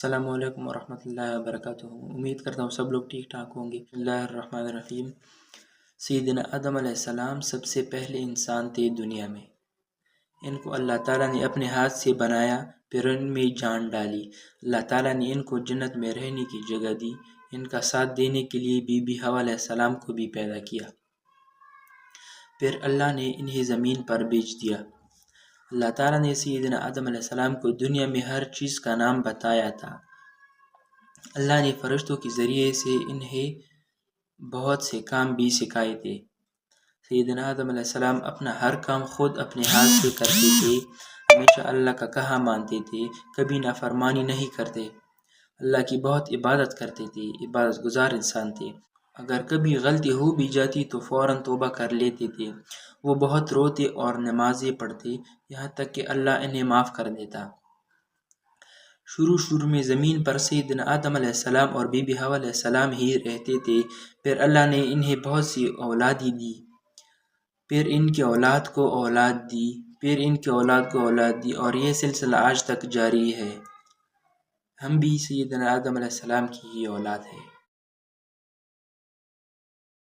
السلام علیکم ورحمۃ اللہ وبرکاتہ۔ امید کرتا ہوں سب لوگ ٹھیک ٹھاک ہوں گے۔ بسم اللہ الرحمن الرحیم۔ سیدنا آدم علیہ السلام سب سے پہلے انسان تھے دنیا میں۔ ان کو اللہ تعالیٰ نے اپنے ہاتھ سے بنایا، پھر ان میں جان ڈالی۔ اللہ تعالیٰ نے ان کو جنت میں رہنے کی جگہ دی۔ ان کا ساتھ دینے کے لیے بی بی حوا علیہ السلام کو بھی پیدا کیا۔ پھر اللہ نے انہیں زمین پر بھیج دیا۔ اللہ تعالیٰ نے سیدنا آدم علیہ السلام کو دنیا میں ہر چیز کا نام بتایا تھا۔ اللہ نے فرشتوں کے ذریعے سے انہیں بہت سے کام بھی سکھائے تھے۔ سیدنا آدم علیہ السلام اپنا ہر کام خود اپنے ہاتھ سے کرتے تھے، ہمیشہ اللہ کا کہا مانتے تھے، کبھی نافرمانی نہیں کرتے، اللہ کی بہت عبادت کرتے تھے، عبادت گزار انسان تھے۔ اگر کبھی غلطی ہو بھی جاتی تو فوراً توبہ کر لیتے تھے۔ وہ بہت روتے اور نمازیں پڑھتے، یہاں تک کہ اللہ انہیں معاف کر دیتا۔ شروع میں زمین پر سیدنا آدم علیہ السلام اور بی بی حوا علیہ السلام ہی رہتے تھے۔ پھر اللہ نے انہیں بہت سی اولادیں دی، پھر ان کی اولاد کو اولاد دی، پھر ان کی اولاد کو اولاد دی، اور یہ سلسلہ آج تک جاری ہے۔ ہم بھی سیدنا آدم علیہ السلام کی ہی اولاد ہیں۔